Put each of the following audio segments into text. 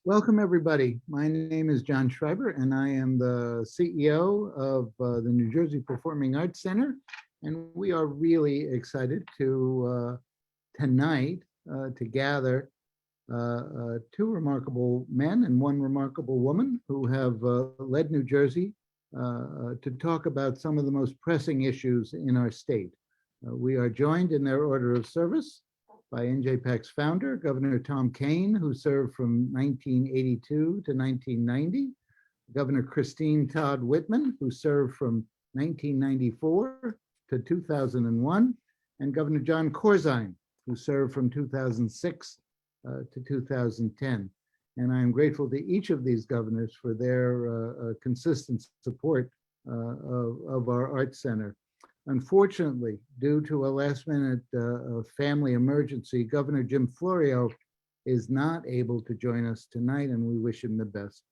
Welcome, everybody. My name is John Schreiber, and I am the CEO of the New Jersey Performing Arts Center. And we are really excited to tonight to gather two remarkable men and one remarkable woman who have led New Jersey to talk about some of the most pressing issues in our state. We are joined in their order of service by NJPAC's founder, Governor Tom Kean, who served from 1982 to 1990, Governor Todd Whitman, who served from 1994 to 2001, and Governor Jon Corzine, who served from 2006 to 2010. And I am grateful to each of these governors for their consistent support of our Arts Center. Unfortunately, due to a last-minute family emergency, Governor Jim Florio is not able to join us tonight, and we wish him the best.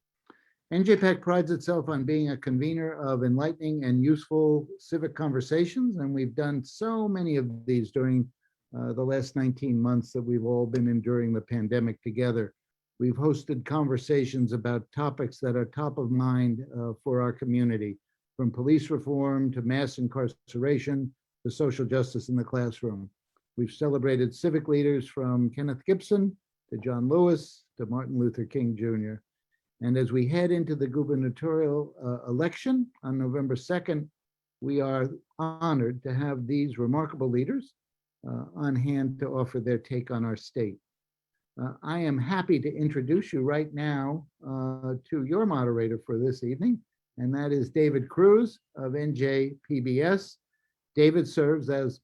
NJPAC prides itself on being a convener of enlightening and useful civic conversations, and we've done so many of these during the last 19 months that we've all been enduring the pandemic together. We've hosted conversations about topics that are top of mind for our community, from police reform to mass incarceration to social justice in the classroom. We've celebrated civic leaders from Kenneth Gibson to John Lewis to Martin Luther King Jr. And as we head into the gubernatorial election on November 2nd, we are honored to have these remarkable leaders on hand to offer their take on our state. I am happy to introduce you right now to your moderator for this evening, and that is David Cruz of NJPBS. David serves as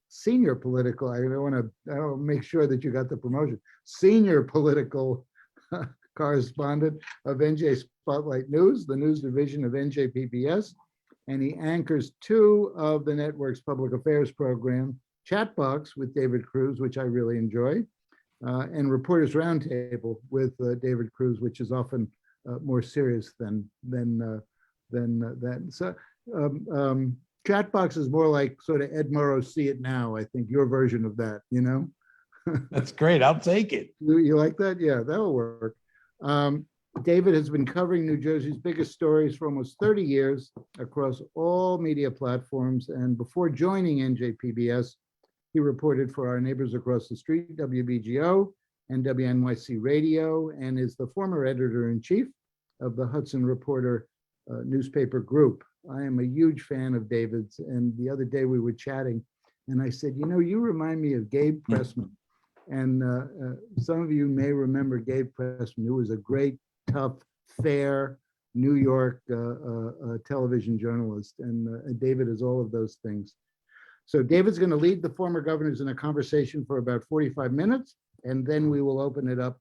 senior political, I want to make sure that you got the promotion, senior political correspondent of NJ Spotlight News, the news division of NJPBS, and he anchors two of the network's public affairs program, Chatbox with David Cruz, which I really enjoy, and Reporters Roundtable with David Cruz, which is often more serious than that. So Chatbox is more like sort of Ed Murrow's See It Now. I think your version of that, you know? That's great. I'll take it. You like that? Yeah, that'll work. David has been covering New Jersey's biggest stories for almost 30 years across all media platforms. And before joining NJPBS, he reported for our neighbors across the street, WBGO and WNYC Radio, and is the former editor-in-chief of the Hudson Reporter newspaper group. I am a huge fan of David's, and the other day we were chatting, and I said, you know, you remind me of Gabe Pressman. And some of you may remember Gabe Pressman, who was a great, tough, fair New York television journalist, and David is all of those things. So David's going to lead the former governors in a conversation for about 45 minutes, and then we will open it up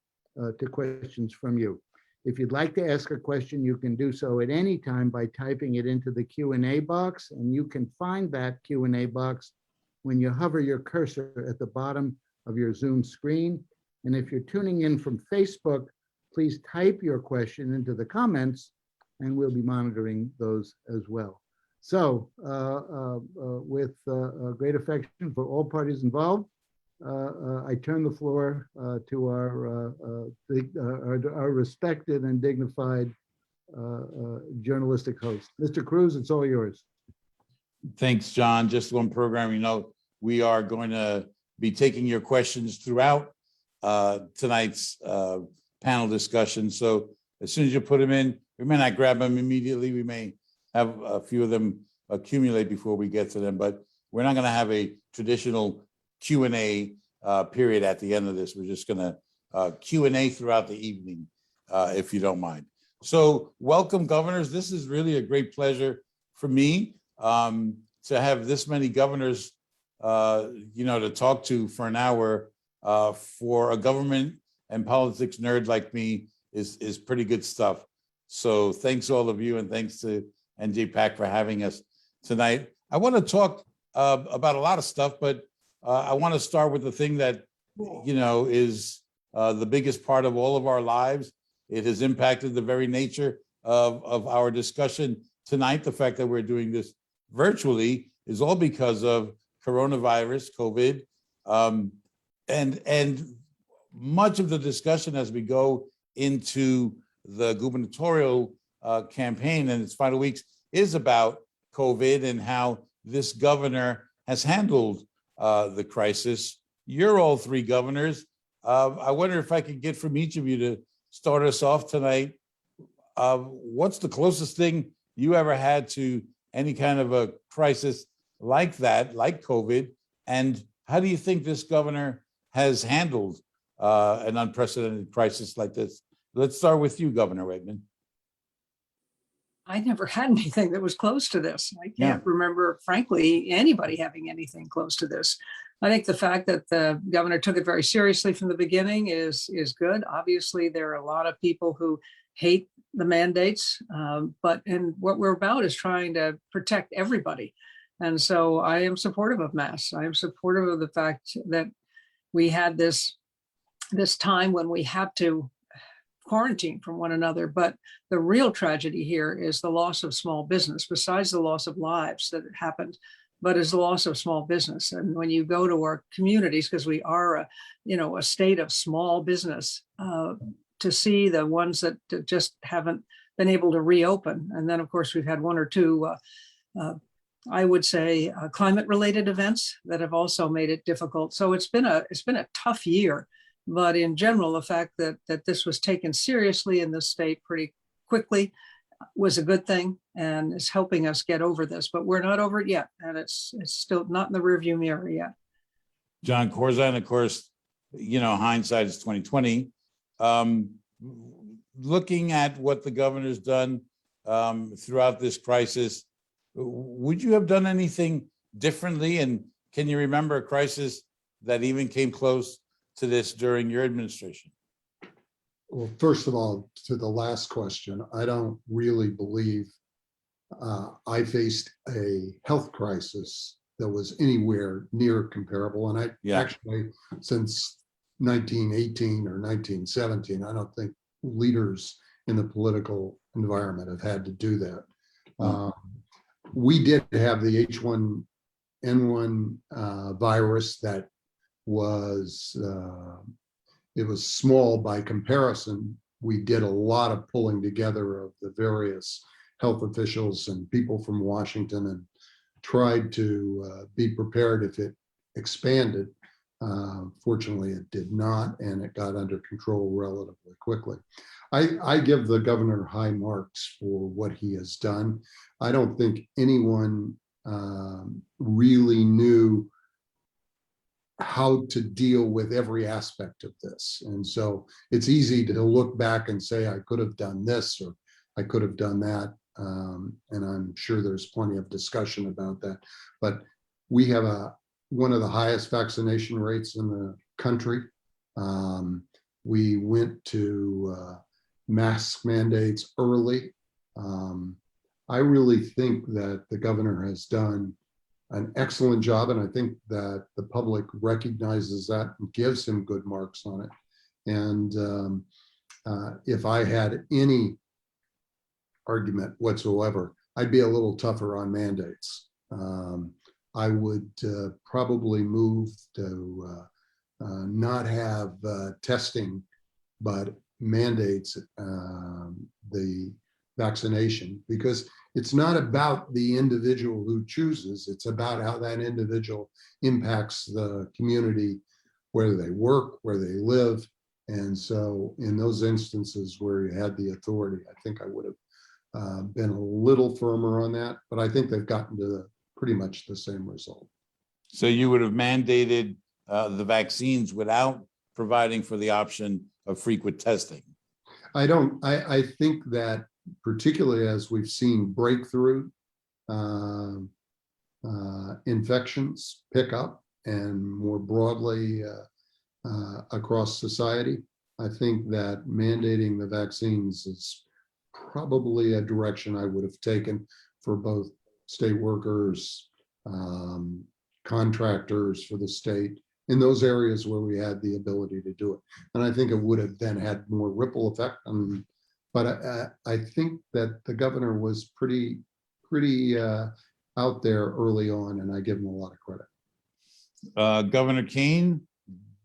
to questions from you. If you'd like to ask a question, you can do so at any time by typing it into the Q&A box, and you can find that Q&A box when you hover your cursor at the bottom of your Zoom screen. And if you're tuning in from Facebook, please type your question into the comments, and we'll be monitoring those as well. So with great affection for all parties involved, I turn the floor to our respected and dignified journalistic host. Mr. Cruz, it's all yours. Thanks, John. Just one programming note. We are going to be taking your questions throughout tonight's panel discussion. So as soon as you put them in, we may not grab them immediately. We may have a few of them accumulate before we get to them, but we're not going to have a traditional Q&A period at the end of this. We're just going to Q&A throughout the evening, if you don't mind. So welcome, governors. This is really a great pleasure for me to have this many governors, to talk to for an hour for a government and politics nerd like me is pretty good stuff. So thanks all of you, and thanks to NJPAC for having us tonight. I want to talk about a lot of stuff, but I want to start with the thing that, is the biggest part of all of our lives. It has impacted the very nature of our discussion tonight. The fact that we're doing this virtually is all because of coronavirus, COVID. And much of the discussion as we go into the gubernatorial campaign and its final weeks is about COVID and how this governor has handled the crisis. You're all three governors. I wonder if I could get from each of you to start us off tonight. What's the closest thing you ever had to any kind of a crisis like that, like COVID? And how do you think this governor has handled an unprecedented crisis like this? Let's start with you, Governor Whitman. I never had anything that was close to this. I Yeah. can't remember, frankly, anybody having anything close to this. I think the fact that the governor took it very seriously from the beginning is good. Obviously, there are a lot of people who hate the mandates, and what we're about is trying to protect everybody. And so I am supportive of masks. I am supportive of the fact that we had this time when we had to quarantine from one another. But the real tragedy here is the loss of small business, besides the loss of lives that happened, but is the loss of small business. And when you go to our communities, because we are a state of small business, to see the ones that just haven't been able to reopen. And then of course we've had one or two, I would say, climate-related events that have also made it difficult. So it's been a tough year. But in general, the fact that this was taken seriously in this state pretty quickly was a good thing and is helping us get over this. But we're not over it yet, and it's still not in the rearview mirror yet. Jon Corzine, of course, hindsight is 2020. Looking at what the governor's done throughout this crisis, would you have done anything differently? And can you remember a crisis that even came close to this during your administration? Well, first of all, to the last question, I don't really believe I faced a health crisis that was anywhere near comparable. And actually, since 1918 or 1917, I don't think leaders in the political environment have had to do that. We did have the H1N1 virus that was it was small by comparison. We did a lot of pulling together of the various health officials and people from Washington and tried to be prepared if it expanded. Fortunately, it did not, and it got under control relatively quickly. I give the governor high marks for what he has done. I don't think anyone really knew how to deal with every aspect of this. And so it's easy to look back and say, I could have done this or I could have done that. And I'm sure there's plenty of discussion about that. But we have one of the highest vaccination rates in the country. We went to mask mandates early. I really think that the governor has done an excellent job, and I think that the public recognizes that and gives him good marks on it. And if I had any argument whatsoever, I'd be a little tougher on mandates. I would probably move to not have testing, but mandates the vaccination, because it's not about the individual who chooses, it's about how that individual impacts the community, where they work, where they live. And so in those instances where you had the authority, I think I would have been a little firmer on that, but I think they've gotten to pretty much the same result. So you would have mandated the vaccines without providing for the option of frequent testing? I think that particularly as we've seen breakthrough infections pick up and more broadly across society, I think that mandating the vaccines is probably a direction I would have taken for both state workers, contractors for the state, in those areas where we had the ability to do it. And I think it would have then had more ripple effect. But I think that the governor was pretty out there early on, and I give him a lot of credit. Governor Kean,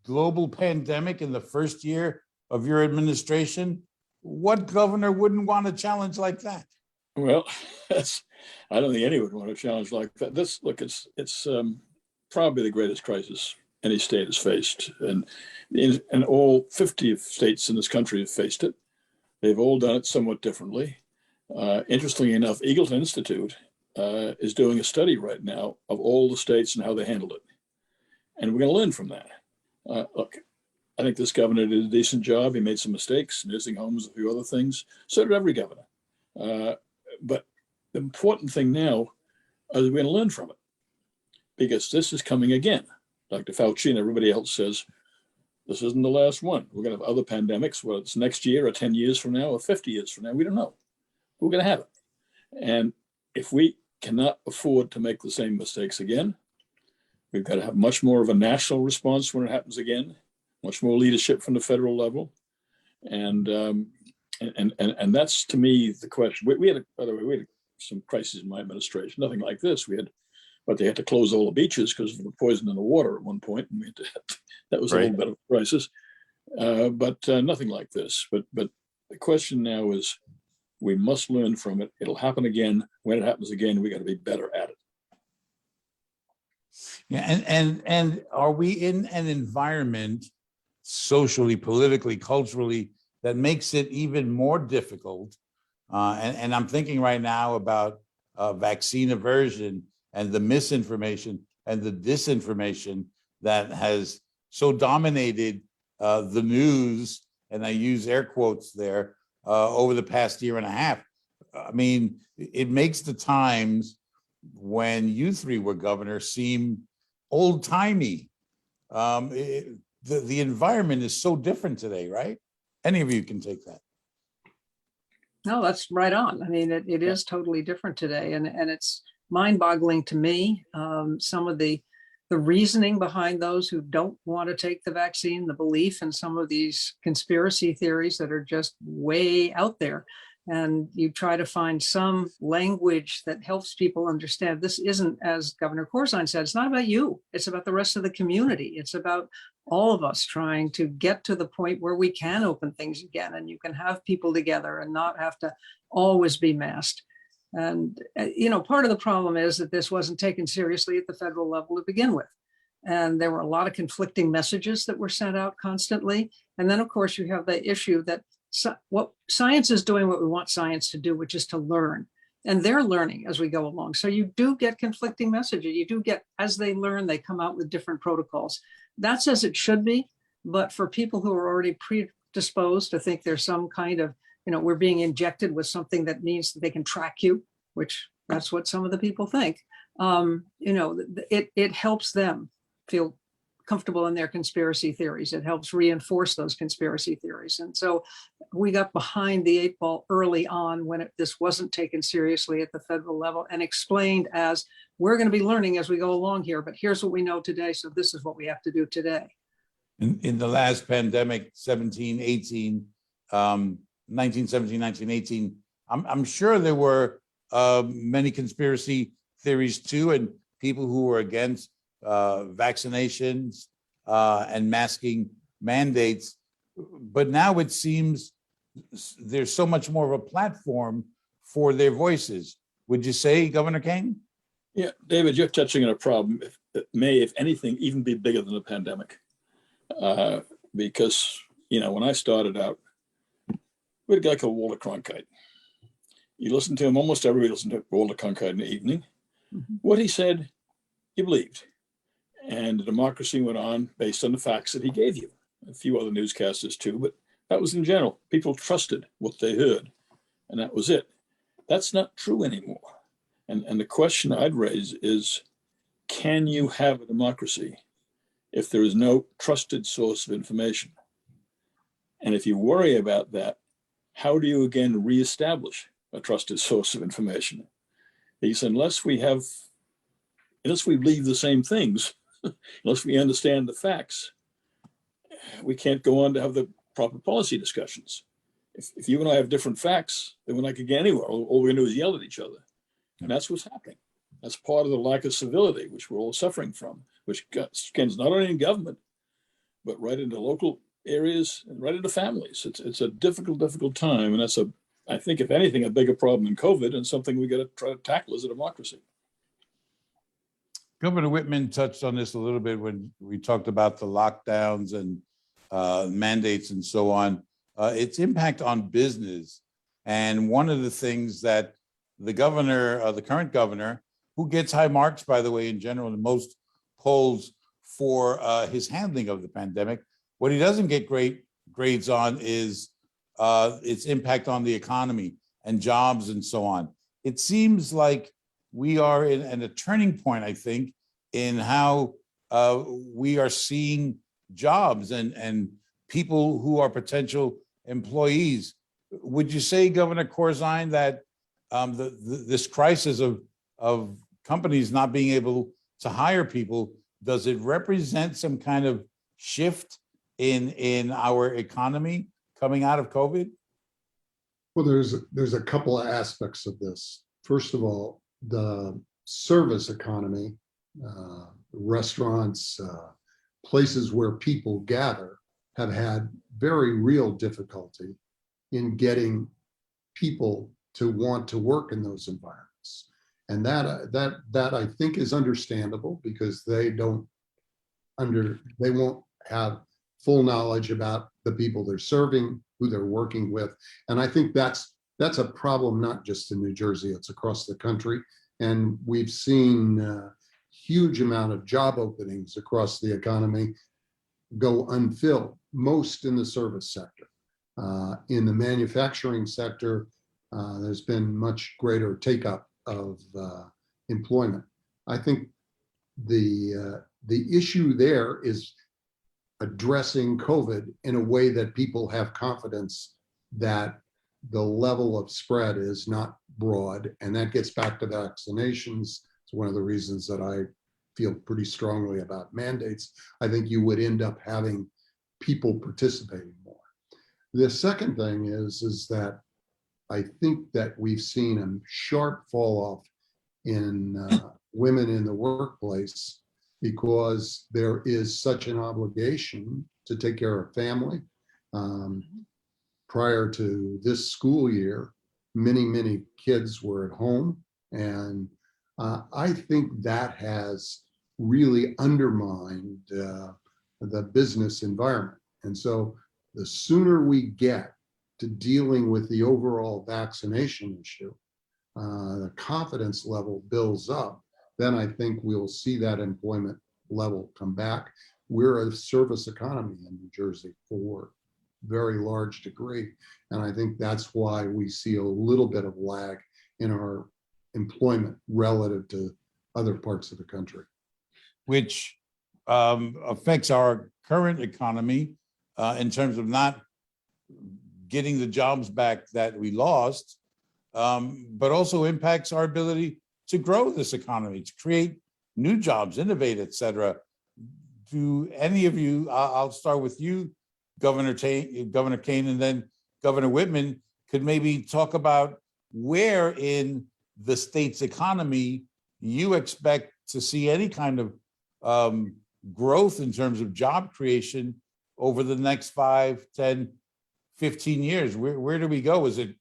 global pandemic in the first year of your administration. What governor wouldn't want a challenge like that? Well, I don't think anyone would want a challenge like that. Look, it's probably the greatest crisis any state has faced, and all 50 states in this country have faced it. They've all done it somewhat differently. Interestingly enough, Eagleton Institute is doing a study right now of all the states and how they handled it, and we're going to learn from that. Look, I think this governor did a decent job. He made some mistakes, nursing homes, a few other things. So did every governor. But the important thing now is we're going to learn from it, because this is coming again. Dr. Fauci and everybody else says, this isn't the last one. We're going to have other pandemics, whether it's next year or 10 years from now or 50 years from now. We don't know. We're going to have it. And if we cannot afford to make the same mistakes again, we've got to have much more of a national response when it happens again, much more leadership from the federal level. And that's, to me, the question. By the way, we had some crises in my administration, nothing like this. But they had to close all the beaches because of the poison in the water at one point. And that was a little bit of a crisis, but nothing like this. But the question now is, we must learn from it. It'll happen again. When it happens again, we got to be better at it. Yeah, and are we in an environment, socially, politically, culturally, that makes it even more difficult? And I'm thinking right now about vaccine aversion and the misinformation and the disinformation that has so dominated the news, and I use air quotes there, over the past year and a half. I mean, it makes the times when you three were governor seem old-timey. The environment is so different today, right? Any of you can take that. No, that's right on. I mean, it is totally different today, and it's mind-boggling to me, some of the reasoning behind those who don't want to take the vaccine, the belief in some of these conspiracy theories that are just way out there. And you try to find some language that helps people understand this isn't, as Governor Corzine said, it's not about you. It's about the rest of the community. It's about all of us trying to get to the point where we can open things again, and you can have people together and not have to always be masked. And, part of the problem is that this wasn't taken seriously at the federal level to begin with. And there were a lot of conflicting messages that were sent out constantly. And then, of course, you have the issue that what science is doing what we want science to do, which is to learn. And they're learning as we go along. So you do get conflicting messages. You do get, as they learn, they come out with different protocols. That's as it should be. But for people who are already predisposed to think there's some kind of, we're being injected with something that means that they can track you, which that's what some of the people think. It helps them feel comfortable in their conspiracy theories. It helps reinforce those conspiracy theories. And so we got behind the 8 ball early on when this wasn't taken seriously at the federal level and explained as, we're going to be learning as we go along here, but here's what we know today. So this is what we have to do today. In the last pandemic, 1917, 1918, I'm sure there were many conspiracy theories too, and people who were against vaccinations and masking mandates. But now it seems there's so much more of a platform for their voices. Would you say, Governor Kean? Yeah, David, you're touching on a problem that may, if anything, even be bigger than the pandemic. Because, when I started out, we had a guy called Walter Cronkite. You listen to him, almost everybody listened to Walter Cronkite in the evening. Mm-hmm. What he said, you believed. And the democracy went on based on the facts that he gave you. A few other newscasters too, but that was in general. People trusted what they heard, and that was it. That's not true anymore. And the question I'd raise is, can you have a democracy if there is no trusted source of information? And if you worry about that, how do you again reestablish a trusted source of information? Because unless we believe the same things, unless we understand the facts, we can't go on to have the proper policy discussions. If you and I have different facts, then we're not going to get anywhere. All we're going to do is yell at each other. And that's what's happening. That's part of the lack of civility, which we're all suffering from, which extends not only in government, but right into local areas and right into families. It's a difficult time. And that's I think, if anything, a bigger problem than COVID, and something we got to try to tackle as a democracy. Governor Whitman touched on this a little bit when we talked about the lockdowns and mandates and so on. Its impact on business. And one of the things that the governor, the current governor, who gets high marks, by the way, in general, in most polls for his handling of the pandemic, what he doesn't get great grades on is its impact on the economy and jobs and so on. It seems like we are in a turning point, I think, in how we are seeing jobs and people who are potential employees. Would you say, Governor Corzine, that this crisis of companies not being able to hire people, does it represent some kind of shift in our economy coming out of COVID? Well, there's a couple of aspects of this. First of all, the service economy, restaurants, places where people gather, have had very real difficulty in getting people to want to work in those environments. And that I think is understandable, because they won't have full knowledge about the people they're serving, who they're working with. And I think that's a problem not just in New Jersey, it's across the country. And we've seen a huge amount of job openings across the economy go unfilled, most in the service sector. In the manufacturing sector, there's been much greater take-up of employment. I think the issue there is addressing COVID in a way that people have confidence that the level of spread is not broad. And that gets back to vaccinations. It's one of the reasons that I feel pretty strongly about mandates. I think you would end up having people participating more. The second thing is that I think that we've seen a sharp fall off in women in the workplace, because there is such an obligation to take care of family. Prior to this school year, many kids were at home. And I think that has really undermined the business environment. And so the sooner we get to dealing with the overall vaccination issue, the confidence level builds up, then I think we'll see that employment level come back. We're a service economy in New Jersey for a very large degree. And I think that's why we see a little bit of lag in our employment relative to other parts of the country. Which affects our current economy in terms of not getting the jobs back that we lost, but also impacts our ability to grow this economy, to create new jobs, innovate, et cetera. Do any of you, I'll start with you, Governor Kean, and then Governor Whitman, could maybe talk about where in the state's economy you expect to see any kind of growth in terms of job creation over the next 5, 10, 15 years. Where do we go? Do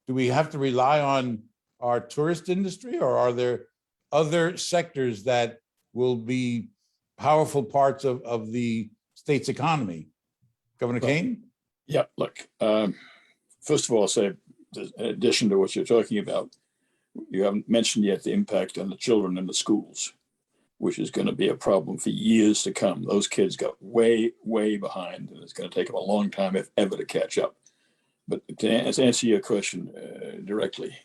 we have to rely on our tourist industry, or are there other sectors that will be powerful parts of the state's economy? Governor Kean? Yeah, look, first of all, I'll say, in addition to what you're talking about, you haven't mentioned yet the impact on the children in the schools, which is going to be a problem for years to come. Those kids got way behind, and it's going to take them a long time, if ever, to catch up. But to answer your question directly,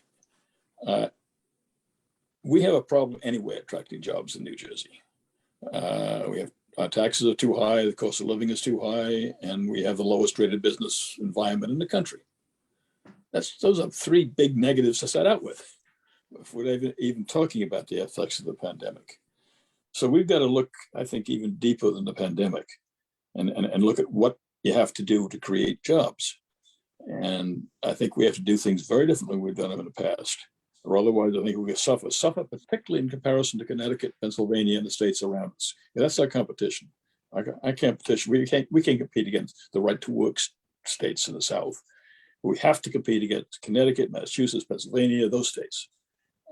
we have a problem anyway attracting jobs in New Jersey. Our taxes are too high, the cost of living is too high, and we have the lowest rated business environment in the country. Those are three big negatives to set out with, if we're even talking about the effects of the pandemic. So we've got to look, I think, even deeper than the pandemic, and look at what you have to do to create jobs. And I think we have to do things very differently than we've done them in the past, or otherwise I think we're going to suffer, particularly in comparison to Connecticut, Pennsylvania, and the states around us. And that's our competition. I can't petition. We can't compete against the right to work states in the South. We have to compete against Connecticut, Massachusetts, Pennsylvania, those states.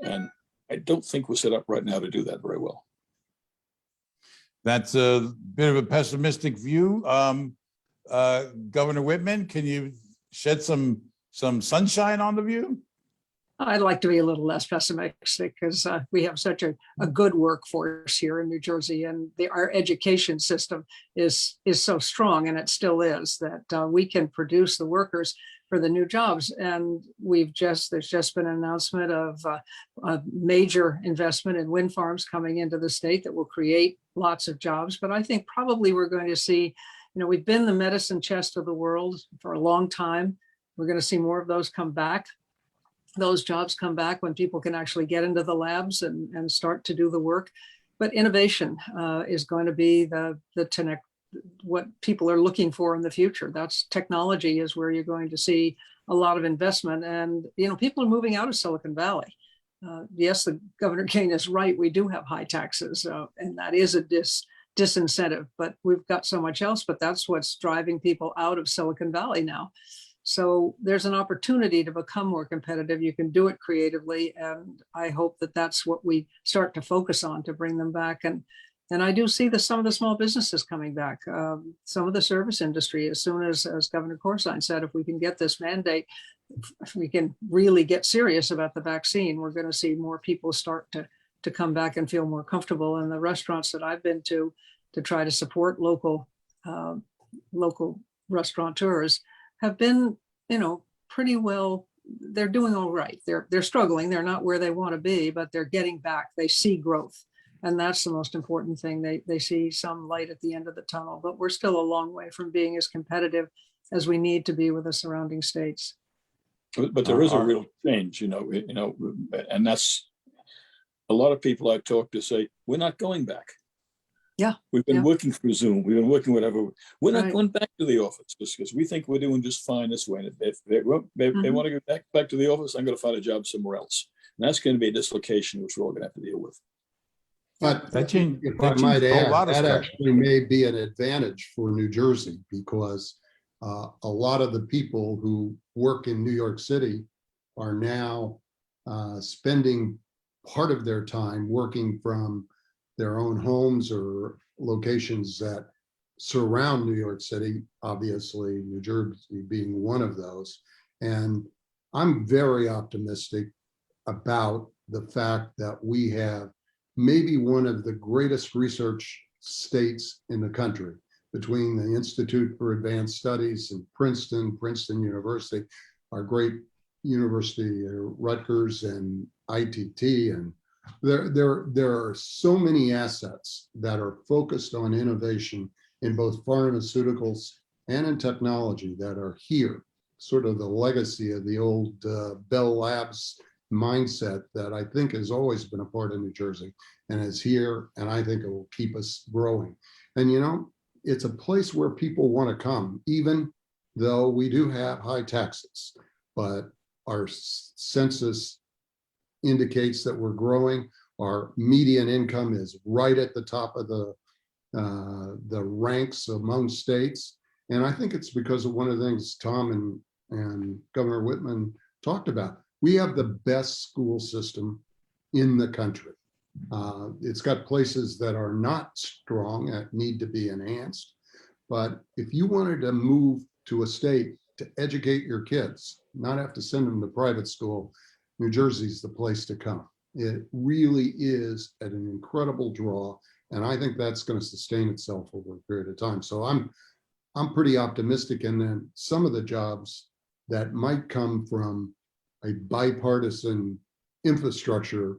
And I don't think we're set up right now to do that very well. That's a bit of a pessimistic view. Governor Whitman, can you shed some sunshine on the view? I'd like to be a little less pessimistic because we have such a good workforce here in New Jersey, and our education system is so strong, and it still is, that we can produce the workers for the new jobs. And there's just been an announcement of a major investment in wind farms coming into the state that will create lots of jobs. But I think probably we're going to see, we've been the medicine chest of the world for a long time. We're going to see more of those come back. Those jobs come back when people can actually get into the labs and start to do the work. But innovation is going to be what people are looking for in the future. That's technology is where you're going to see a lot of investment. And, people are moving out of Silicon Valley. Yes, the Governor Kean is right. We do have high taxes, and that is a disincentive, but we've got so much else, but that's what's driving people out of Silicon Valley now. So there's an opportunity to become more competitive. You can do it creatively. And I hope that that's what we start to focus on to bring them back. And I do see some of the small businesses coming back, some of the service industry, as soon as Governor Corzine said, if we can get this mandate, if we can really get serious about the vaccine, we're going to see more people start to come back and feel more comfortable. And the restaurants that I've been to try to support local restaurateurs have been, pretty well. They're doing all right. They're struggling. They're not where they want to be, but they're getting back. They see growth. And that's the most important thing. They see some light at the end of the tunnel, but we're still a long way from being as competitive as we need to be with the surrounding states. But there is a real change, and that's a lot of people I talk to say, we're not going back. Yeah. We've been working through Zoom. We've been working whatever. We're not Right. going back to the office because we think we're doing just fine this way. And if they want to go back to the office, I'm going to find a job somewhere else. And that's going to be a dislocation, which we're all going to have to deal with. But That changed if I might a add, lot of that stuff. actually may be an advantage for New Jersey because a lot of the people who work in New York City are now spending part of their time working from their own homes or locations that surround New York City, obviously New Jersey being one of those. And I'm very optimistic about the fact that we have maybe one of the greatest research states in the country between the Institute for Advanced Studies and Princeton University, our great university, Rutgers and ITT. And there are so many assets that are focused on innovation in both pharmaceuticals and in technology that are here, sort of the legacy of the old Bell Labs mindset that I think has always been a part of New Jersey and is here, and I think it will keep us growing. And it's a place where people want to come, even though we do have high taxes, but our census indicates that we're growing. Our median income is right at the top of the ranks among states. And I think it's because of one of the things Tom and Governor Whitman talked about. We have the best school system in the country. It's got places that are not strong that need to be enhanced. But if you wanted to move to a state to educate your kids, not have to send them to private school, New Jersey's the place to come. It really is an incredible draw. And I think that's going to sustain itself over a period of time. So I'm pretty optimistic. And then some of the jobs that might come from a bipartisan infrastructure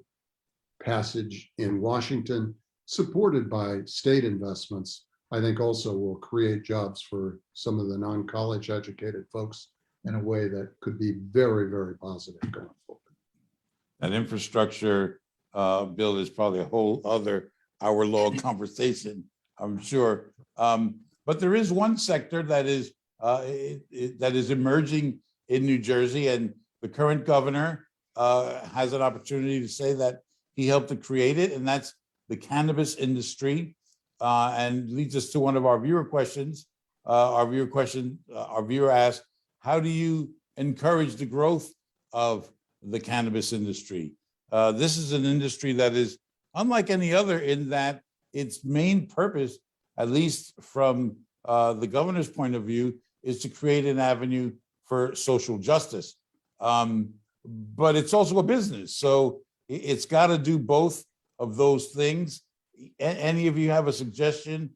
passage in Washington, supported by state investments, I think also will create jobs for some of the non-college educated folks in a way that could be very, very positive going forward. That infrastructure bill is probably a whole other hour-long conversation, I'm sure. But there is one sector that is emerging in New Jersey, and the current governor has an opportunity to say that he helped to create it, and that's the cannabis industry. and leads us to one of our viewer questions. Our viewer asked, how do you encourage the growth of the cannabis industry? This is an industry that is unlike any other in that its main purpose, at least from the governor's point of view, is to create an avenue for social justice. But it's also a business, so it's got to do both of those things. Any of you have a suggestion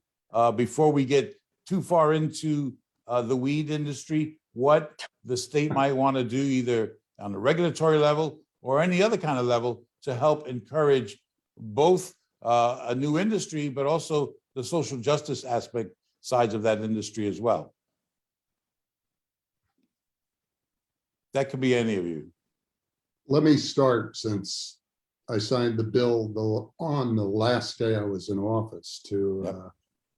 before we get too far into the weed industry, what the state might want to do either on the regulatory level or any other kind of level to help encourage both a new industry, but also the social justice aspect sides of that industry as well? That could be any of you. Let me start, since I signed the bill on the last day I was in office to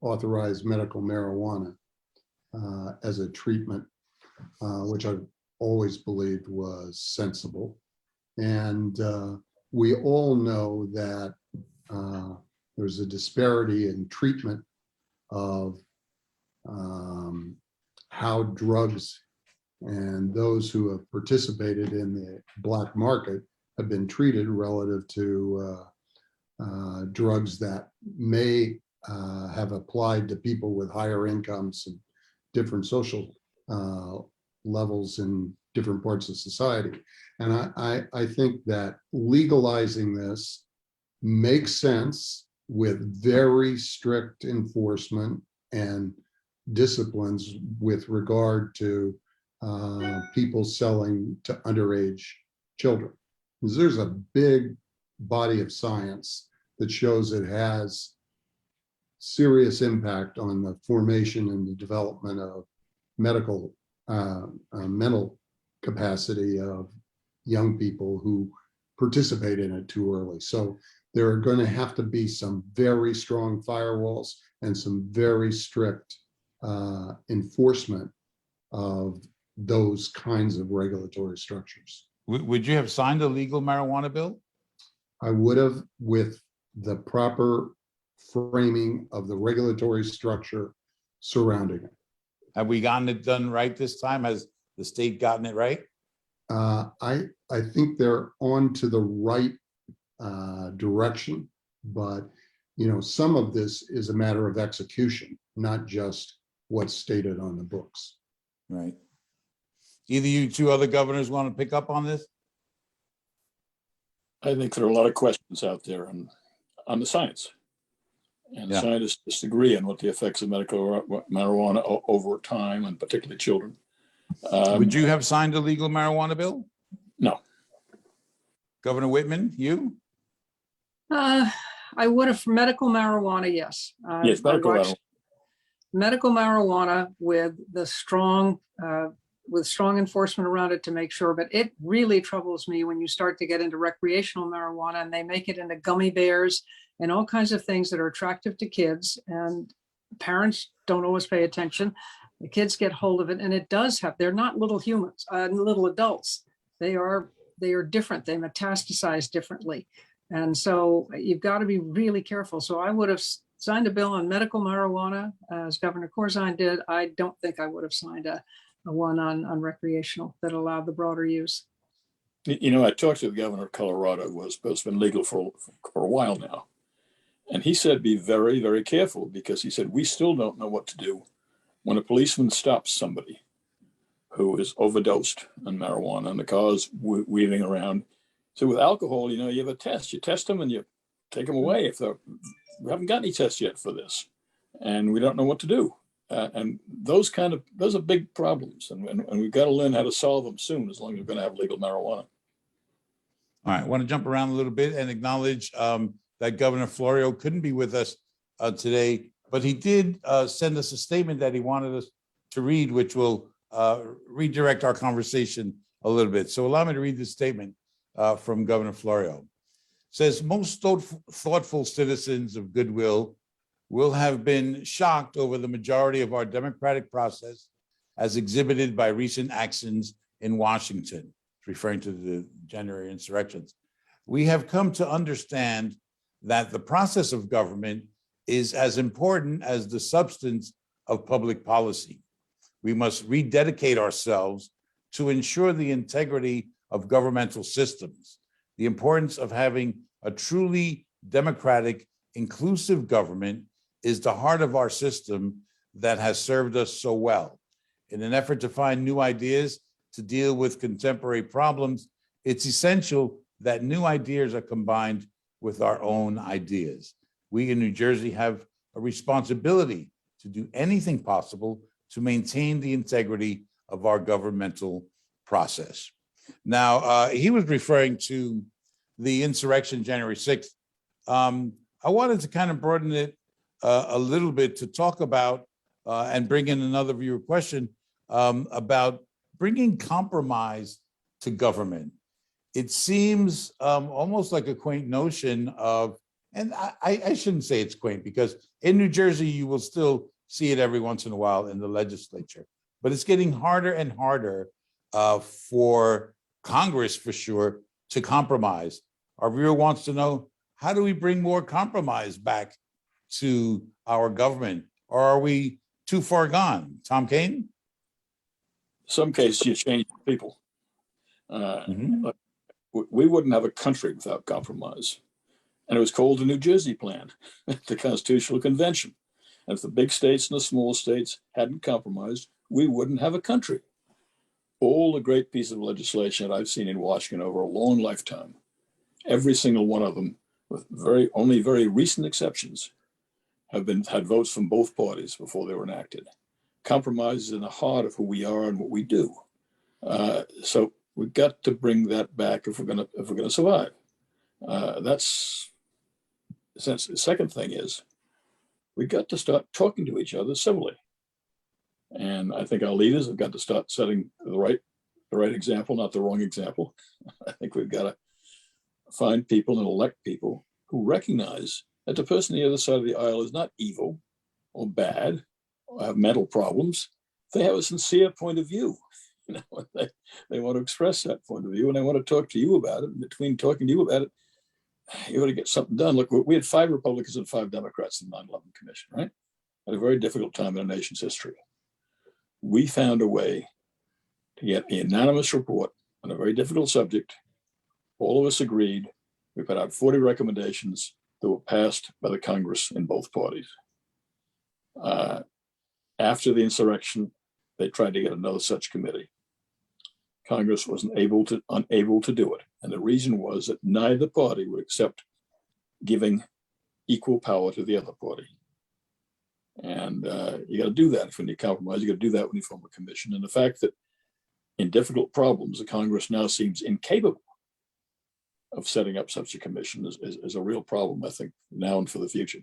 authorize medical marijuana as a treatment, which I've always believed was sensible. And we all know that there's a disparity in treatment of how drugs and those who have participated in the black market have been treated relative to drugs that may have applied to people with higher incomes and different social levels in different parts of society. And I think that legalizing this makes sense with very strict enforcement and disciplines with regard to people selling to underage children. Because there's a big body of science that shows it has serious impact on the formation and the development of mental capacity of young people who participate in it too early. So there are going to have to be some very strong firewalls and some very strict enforcement of those kinds of regulatory structures. Would you have signed a legal marijuana bill? I would have, with the proper framing of the regulatory structure surrounding it. Have we gotten it done right this time? Has the state gotten it right? I think they're on to the right direction, but some of this is a matter of execution, not just what's stated on the books. Right. Either you two other governors want to pick up on this? I think there are a lot of questions out there on the science. And Yeah. scientists disagree on what the effects of medical marijuana over time, and particularly children. Would you have signed a legal marijuana bill? No. Governor Whitman, you? I would have for medical marijuana, yes. Yes, medical marijuana. Medical marijuana with strong enforcement around it to make sure. But it really troubles me when you start to get into recreational marijuana and they make it into gummy bears and all kinds of things that are attractive to kids, and parents don't always pay attention. The kids get hold of it, and it does have, they're not little humans, little adults. They are different. They metastasize differently. And so you've got to be really careful. So I would have signed a bill on medical marijuana, as Governor Corzine did. I don't think I would have signed a one on recreational that allowed the broader use. I talked to the governor of Colorado, who has been legal for a while now. And he said, be very, very careful, because he said, we still don't know what to do when a policeman stops somebody who is overdosed on marijuana and the car's weaving around. So with alcohol, you have a test. You test them and you take them away. We haven't got any tests yet for this, and we don't know what to do. And those are big problems, and we've got to learn how to solve them soon, as long as we're going to have legal marijuana. All right, I want to jump around a little bit and acknowledge that Governor Florio couldn't be with us today, but he did send us a statement that he wanted us to read, which will redirect our conversation a little bit. So allow me to read this statement from Governor Florio. It says, most thoughtful citizens of goodwill will have been shocked over the majority of our democratic process as exhibited by recent actions in Washington, referring to the January insurrections. We have come to understand that the process of government is as important as the substance of public policy. We must rededicate ourselves to ensure the integrity of governmental systems, the importance of having a truly democratic, inclusive government is the heart of our system that has served us so well. In an effort to find new ideas to deal with contemporary problems, it's essential that new ideas are combined with our own ideas. We in New Jersey have a responsibility to do anything possible to maintain the integrity of our governmental process. Now, he was referring to the insurrection January 6th. I wanted to kind of broaden it a little bit to talk about and bring in another viewer question about bringing compromise to government. It seems almost like a quaint notion of, and I shouldn't say it's quaint because in New Jersey, you will still see it every once in a while in the legislature, but it's getting harder and harder for Congress, for sure, to compromise. Our viewer wants to know, how do we bring more compromise back to our government? Or are we too far gone? Tom Kean? Some cases you change people. We wouldn't have a country without compromise. And it was called the New Jersey Plan, the Constitutional Convention. And if the big states and the small states hadn't compromised, we wouldn't have a country. All the great pieces of legislation that I've seen in Washington over a long lifetime, every single one of them, with only very recent exceptions, have had votes from both parties before they were enacted. Compromise is in the heart of who we are and what we do. So we've got to bring that back if we're gonna survive. That's the second thing is we've got to start talking to each other civilly. And I think our leaders have got to start setting the right example, not the wrong example. I think we've got to find people and elect people who recognize that the person on the other side of the aisle is not evil or bad or have mental problems. They have a sincere point of view. You know, they want to express that point of view and they want to talk to you about it. And between talking to you about it, you got to get something done. Look, we had 5 Republicans and 5 Democrats in the 9/11 Commission, right? At a very difficult time in our nation's history. We found a way to get a unanimous report on a very difficult subject. All of us agreed. We put out 40 recommendations that were passed by the Congress in both parties. After the insurrection, they tried to get another such committee. Congress was unable to do it. And the reason was that neither party would accept giving equal power to the other party. And you got to do that when you compromise. You got to do that when you form a commission. And the fact that in difficult problems, the Congress now seems incapable of setting up such a commission is a real problem, I think, now and for the future.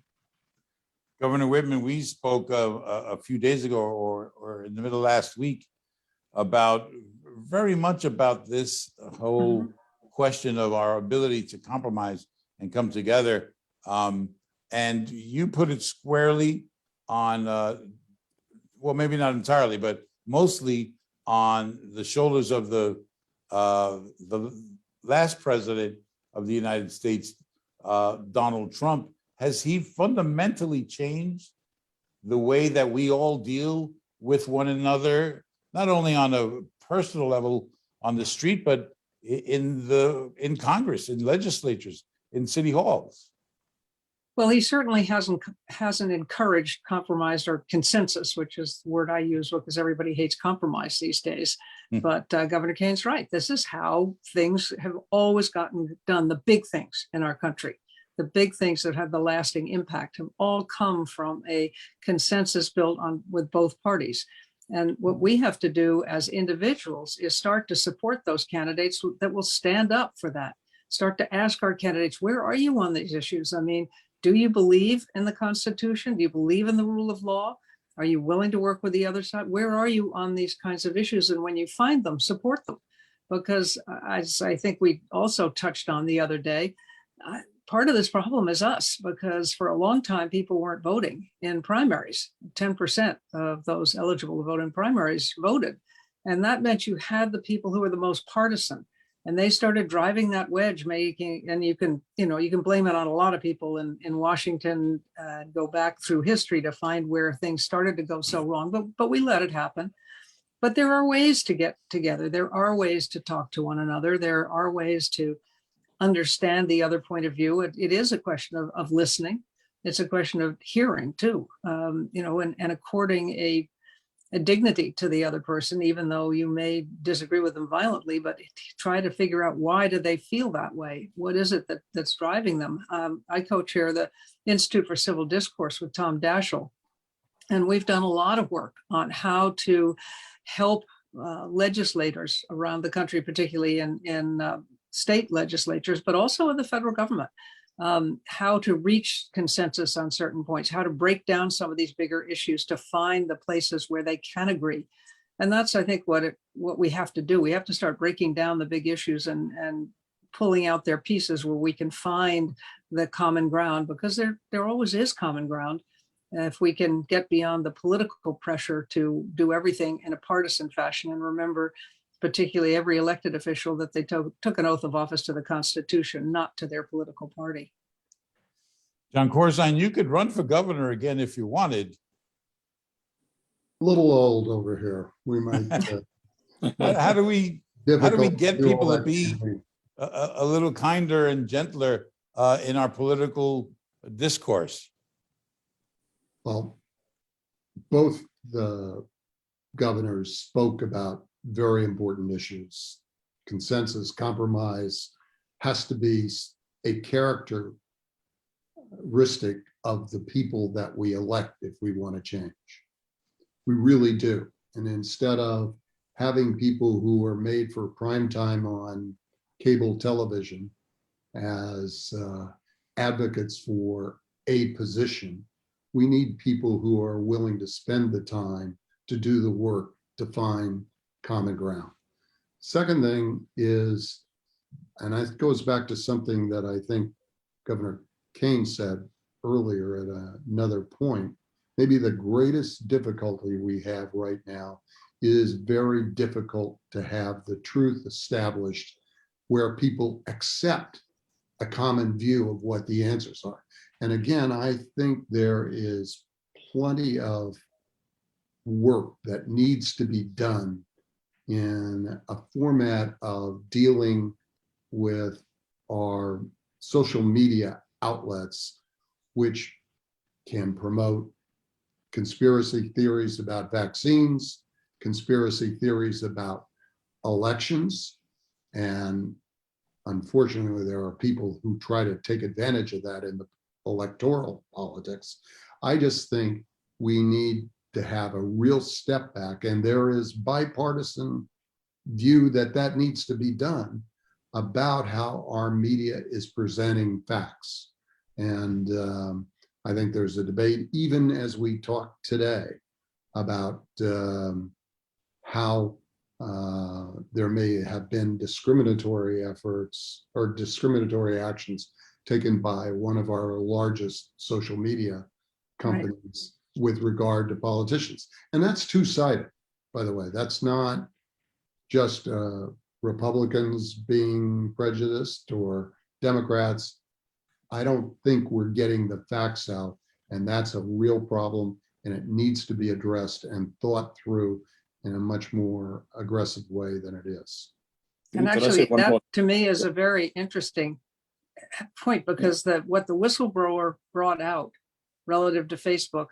Governor Whitman, we spoke a few days ago or in the middle of last week about very much about this whole question of our ability to compromise and come together. And you put it squarely on, well, maybe not entirely, but mostly on the shoulders of the last president of the United States, Donald Trump. Has he fundamentally changed the way that we all deal with one another, not only on a personal level on the street, but in Congress, in legislatures, in city halls? Well, he certainly hasn't encouraged compromise or consensus, which is the word I use because everybody hates compromise these days. But Governor Kean's right. This is how things have always gotten done. The big things in our country, the big things that have the lasting impact have all come from a consensus built on with both parties. And what we have to do as individuals is start to support those candidates that will stand up for that. Start to ask our candidates, where are you on these issues? I mean, do you believe in the Constitution? Do you believe in the rule of law? Are you willing to work with the other side? Where are you on these kinds of issues? And when you find them, support them. Because as I think we also touched on the other day, part of this problem is us, because for a long time, people weren't voting in primaries. 10% of those eligible to vote in primaries voted. And that meant you had the people who were the most partisan, And they started driving that wedge, making, and you can blame it on a lot of people in Washington, go back through history to find where things started to go so wrong, but we let it happen. But there are ways to get together. There are ways to talk to one another. There are ways to understand the other point of view. It is a question of listening. It's a question of hearing too, and according a dignity to the other person, even though you may disagree with them violently, but try to figure out why do they feel that way? What is it that's driving them? I co-chair the Institute for Civil Discourse with Tom Daschle, and we've done a lot of work on how to help legislators around the country, particularly in state legislatures, but also in the federal government, how to reach consensus on certain points, how to break down some of these bigger issues to find the places where they can agree. And that's, I think, what we have to do. We have to start breaking down the big issues and pulling out their pieces where we can find the common ground, because there always is common ground. If we can get beyond the political pressure to do everything in a partisan fashion, and remember, particularly every elected official, that they took an oath of office to the Constitution, not to their political party. Jon Corzine, you could run for governor again if you wanted. A little old over here. We might. How do we get do all people to that be campaign. a little kinder and gentler in our political discourse? Well, both the governors spoke about very important issues. Consensus, compromise has to be a characteristic of the people that we elect if we want to change. We really do. And instead of having people who are made for prime time on cable television as advocates for a position, we need people who are willing to spend the time to do the work to find common ground. Second thing is, and it goes back to something that I think Governor Kean said earlier at another point, maybe the greatest difficulty we have right now is very difficult to have the truth established where people accept a common view of what the answers are. And again, I think there is plenty of work that needs to be done in a format of dealing with our social media outlets, which can promote conspiracy theories about vaccines, conspiracy theories about elections. And unfortunately, there are people who try to take advantage of that in the electoral politics. I just think we need to have a real step back, and there is bipartisan view that needs to be done about how our media is presenting facts. And I think there's a debate, even as we talk today, about how there may have been discriminatory efforts or discriminatory actions taken by one of our largest social media companies with regard to politicians. And that's two-sided, by the way. That's not just Republicans being prejudiced or Democrats. I don't think we're getting the facts out, and that's a real problem, and it needs to be addressed and thought through in a much more aggressive way than it is. And actually, that to me is a very interesting point, because what the whistleblower brought out relative to Facebook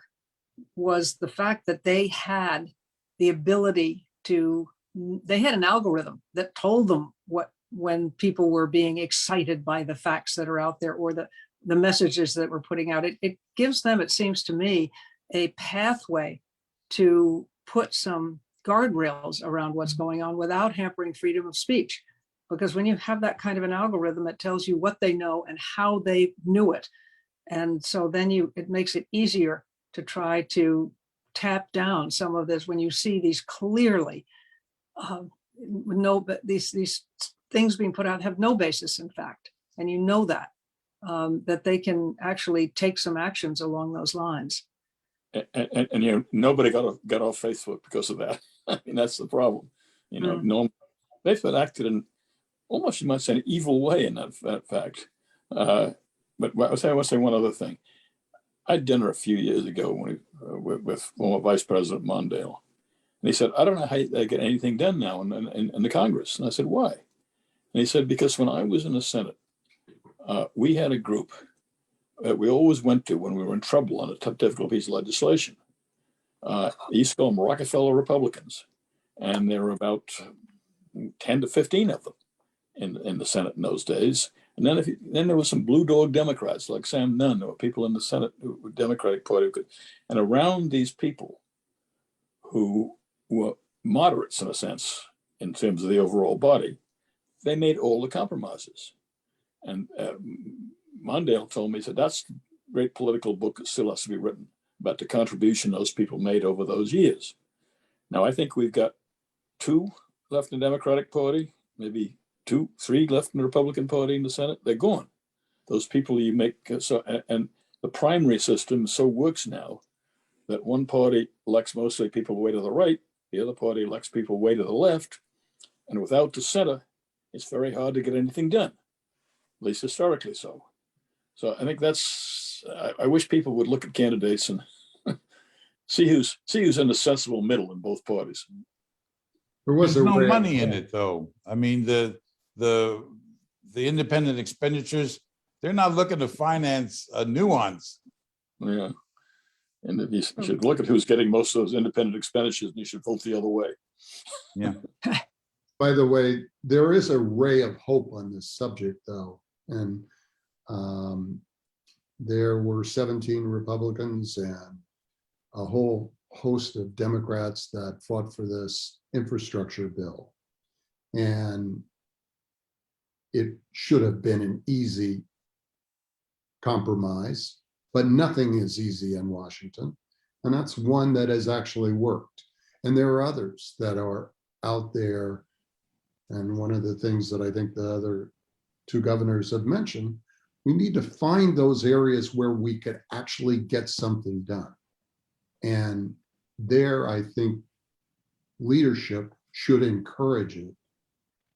was the fact that they had the ability to, they had an algorithm that told them when people were being excited by the facts that are out there or the messages that we're putting out. It gives them, it seems to me, a pathway to put some guardrails around what's going on without hampering freedom of speech. Because when you have that kind of an algorithm, it tells you what they know and how they knew it. And so then it makes it easier to try to tap down some of this when you see these clearly these things being put out have no basis in fact, and you know that they can actually take some actions along those lines. And nobody got off Facebook because of that. I mean, that's the problem. No, Facebook acted in almost, you might say, an evil way in that fact. But I want to say one other thing. I had dinner a few years ago with former Vice President Mondale. And he said, I don't know how they get anything done now in the Congress. And I said, why? And he said, because when I was in the Senate, we had a group that we always went to when we were in trouble on a tough, difficult piece of legislation. They used to call them Rockefeller Republicans. And there were about 10 to 15 of them in the Senate in those days. And then there were some blue dog Democrats like Sam Nunn. There were people in the Senate who were Democratic Party. And around these people who were moderates in a sense, in terms of the overall body, they made all the compromises. And Mondale told me, he said, that's the great political book that still has to be written about the contribution those people made over those years. Now, I think we've got 2 left in the Democratic Party, maybe 2, 3 left in the Republican Party in the Senate. They're gone. Those people you make, and the primary system so works now that one party elects mostly people way to the right, the other party elects people way to the left, and without the center, it's very hard to get anything done, at least historically so. So I think I wish people would look at candidates and see who's in the sensible middle in both parties. There's no money in it, though. I mean, the independent expenditures, they're not looking to finance a nuance. Yeah. And if you should look at who's getting most of those independent expenditures, and you should vote the other way. Yeah. By the way, there is a ray of hope on this subject, though. And there were 17 Republicans and a whole host of Democrats that fought for this infrastructure bill. And it should have been an easy compromise, but nothing is easy in Washington. And that's one that has actually worked. And there are others that are out there. And one of the things that I think the other 2 governors have mentioned, we need to find those areas where we could actually get something done. And there, I think leadership should encourage it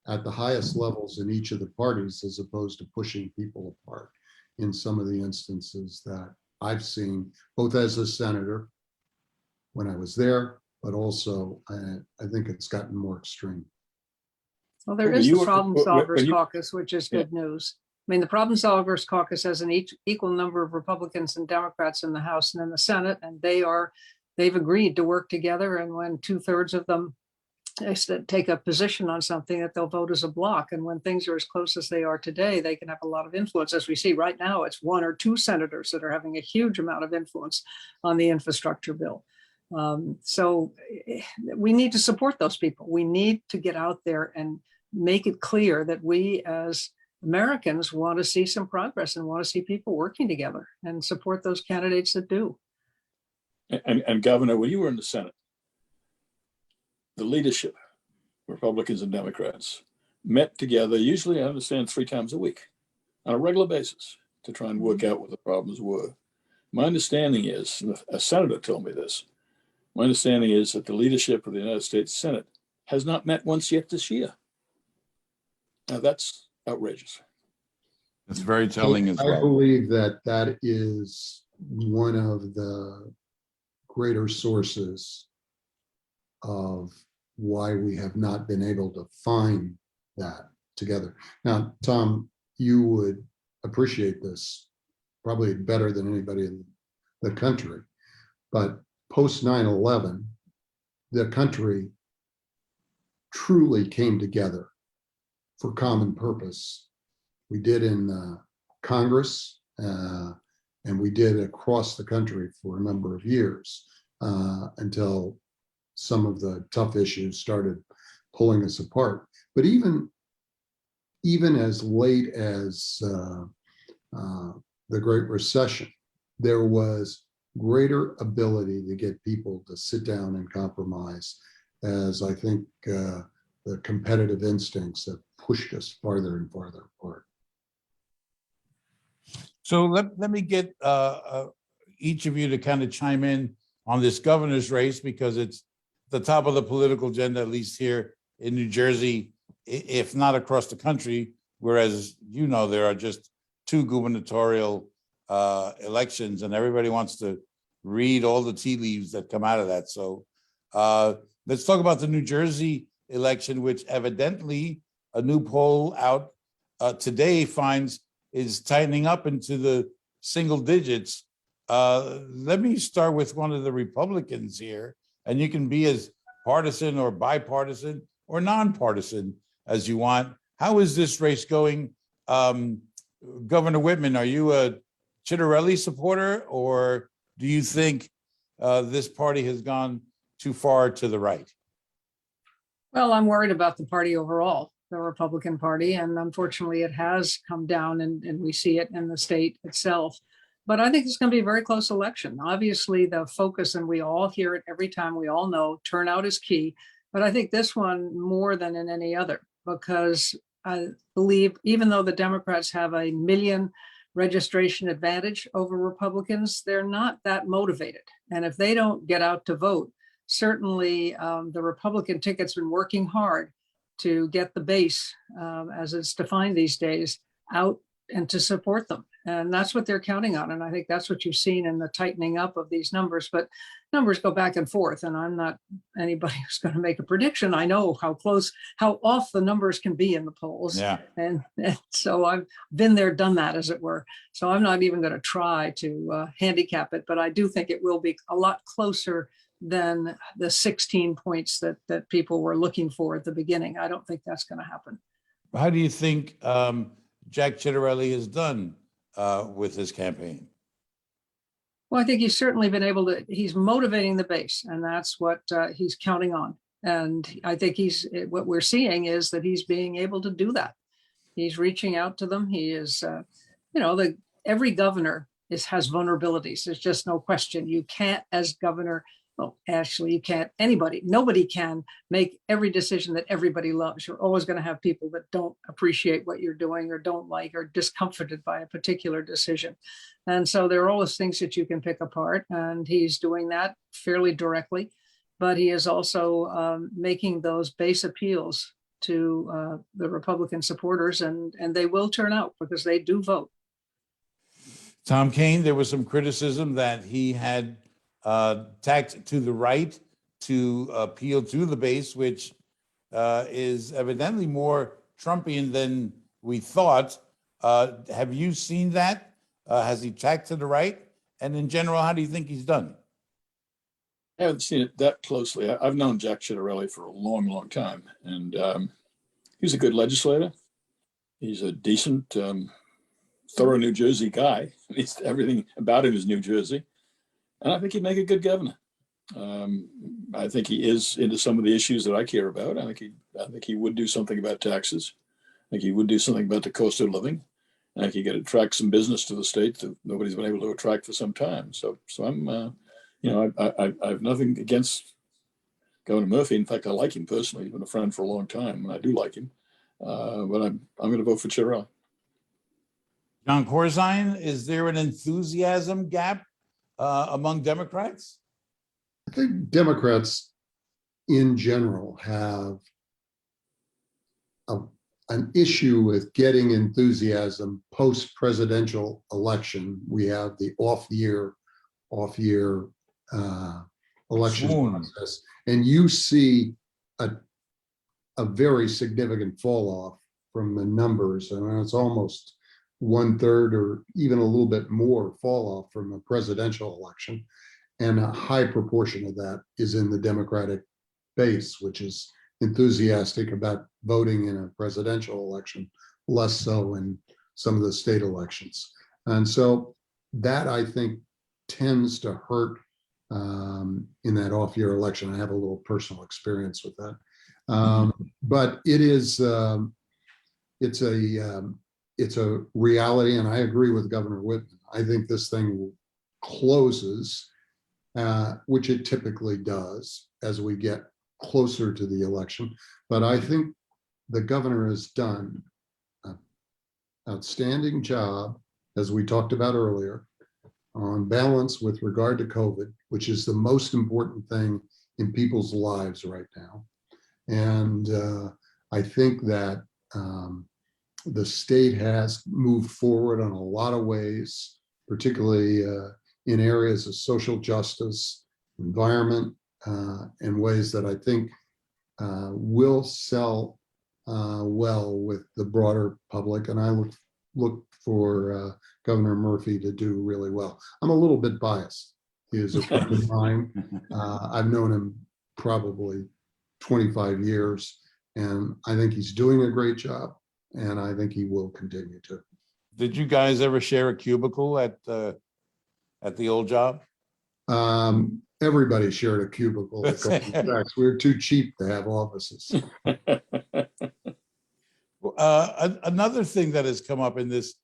at the highest levels in each of the parties, as opposed to pushing people apart in some of the instances that I've seen, both as a senator when I was there, but also I think it's gotten more extreme. Well, there is the Problem Solvers Caucus, which is good news. I mean, the Problem Solvers Caucus has an equal number of Republicans and Democrats in the House and in the Senate, and they've agreed to work together. And when 2/3 of them take a position on something, that they'll vote as a block. And when things are as close as they are today, they can have a lot of influence. As we see right now, it's 1 or 2 senators that are having a huge amount of influence on the infrastructure bill. So we need to support those people. We need to get out there and make it clear that we as Americans want to see some progress and want to see people working together, and support those candidates that do. And Governor, when you were in the Senate, the leadership, Republicans and Democrats, met together, usually I understand 3 times a week on a regular basis to try and work out what the problems were. My understanding is, a senator told me this, my understanding is that the leadership of the United States Senate has not met once yet this year. Now that's outrageous. It's very telling as well. I believe that is one of the greater sources of why we have not been able to find that together. Now, Tom, you would appreciate this probably better than anybody in the country, but post 9/11, the country truly came together for common purpose. We did in Congress, and we did across the country for a number of years until some of the tough issues started pulling us apart. But even as late as the Great Recession, there was greater ability to get people to sit down and compromise, as I think the competitive instincts have pushed us farther and farther apart. So let me get each of you to kind of chime in on this governor's race, because it's the top of the political agenda, at least here in New Jersey. if not across the country, whereas, you know, there are just 2 gubernatorial elections and everybody wants to read all the tea leaves that come out of that. So let's talk about the New Jersey election, which evidently a new poll out today finds is tightening up into the single digits. Let me start with one of the Republicans here, and you can be as partisan or bipartisan or nonpartisan as you want. How is this race going? Governor Whitman, are you a Chitterelli supporter, or do you think this party has gone too far to the right? Well, I'm worried about the party overall, the Republican Party, and unfortunately it has come down and we see it in the state itself. But I think it's going to be a very close election. Obviously, the focus, and we all hear it every time, we all know turnout is key. But I think this one more than in any other, because I believe even though the Democrats have a 1 million registration advantage over Republicans, they're not that motivated. And if they don't get out to vote, certainly the Republican ticket's been working hard to get the base, as it's defined these days, out and to support them. And that's what they're counting on. And I think that's what you've seen in the tightening up of these numbers. But numbers go back and forth. And I'm not anybody who's going to make a prediction. I know how close, how off the numbers can be in the polls. Yeah. And so I've been there, done that, as it were. So I'm not even going to try to handicap it. But I do think it will be a lot closer than the 16 points that people were looking for at the beginning. I don't think that's going to happen. How do you think Jack Chitterelli has done with his campaign? Well, I think he's certainly been able to, he's motivating the base, and that's what he's counting on. And I think what we're seeing is that he's being able to do that. He's reaching out to them. He is, every governor has vulnerabilities. There's just no question. You can't, as governor, well, actually, you can't, nobody can make every decision that everybody loves. You're always going to have people that don't appreciate what you're doing or don't like or discomforted by a particular decision. And so there are always things that you can pick apart, and he's doing that fairly directly, but he is also making those base appeals to the Republican supporters, and they will turn out because they do vote. Tom Kean, there was some criticism that he had tacked to the right to appeal to the base, which is evidently more Trumpian than we thought. Have you seen that? Has he tacked to the right? And in general, how do you think he's done? I haven't seen it that closely. I've known Jack Chitterelli for a long, long time, and he's a good legislator. He's a decent, thorough New Jersey guy. At least everything about him is New Jersey. And I think he'd make a good governor. I think he is into some of the issues that I care about. I think he would do something about taxes. I think he would do something about the cost of living. I think he could attract some business to the state that nobody's been able to attract for some time. So I'm, I have nothing against Governor Murphy. In fact, I like him personally. He's been a friend for a long time, and I do like him. But I'm going to vote for Chitterelli. Jon Corzine, is there an enthusiasm gap among Democrats? I think Democrats in general have an issue with getting enthusiasm post-presidential election. We have the off-year election process, and you see a very significant fall off from the numbers. I mean, it's almost 1/3 or even a little bit more fall off from a presidential election. And a high proportion of that is in the Democratic base, which is enthusiastic about voting in a presidential election, less so in some of the state elections. And so that, I think, tends to hurt in that off-year election. I have a little personal experience with that. But it is, it's a reality, and I agree with Governor Whitman. I think this thing closes, which it typically does as we get closer to the election. But I think the governor has done an outstanding job, as we talked about earlier, on balance with regard to COVID, which is the most important thing in people's lives right now. And I think that the state has moved forward on a lot of ways, particularly in areas of social justice, environment, and ways that I think will sell well with the broader public. And I look for Governor Murphy to do really well. I'm a little bit biased. He is a friend of mine. I've known him probably 25 years, and I think he's doing a great job, and I think he will continue to. Did you guys ever share a cubicle at the old job? Everybody shared a cubicle at Goldman Sachs. We're too cheap to have offices. Another thing that has come up in this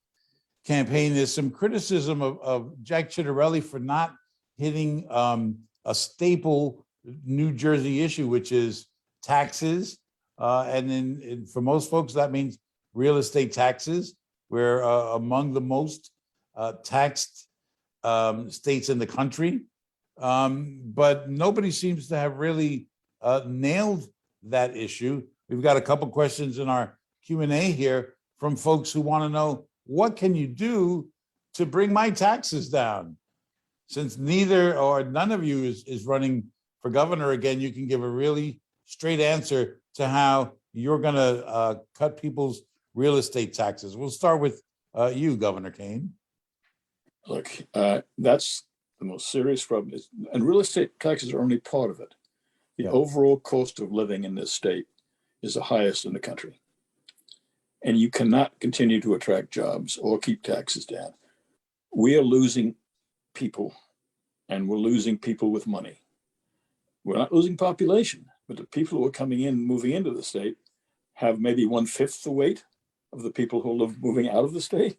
campaign is some criticism of Jack Ciattarelli for not hitting a staple New Jersey issue, which is taxes. And then for most folks, that means real estate taxes. We're among the most taxed states in the country. But nobody seems to have really nailed that issue. We've got a couple questions in our Q&A here from folks who want to know, what can you do to bring my taxes down? Since neither or none of you is running for governor again, you can give a really straight answer to how you're going to cut people's real estate taxes. We'll start with you, Governor Kean. Look, that's the most serious problem. And real estate taxes are only part of it. The overall cost of living in this state is the highest in the country. And you cannot continue to attract jobs or keep taxes down. We are losing people, and we're losing people with money. We're not losing population, but the people who are coming in, moving into the state, have maybe 1/5 the weight of the people who live moving out of the state.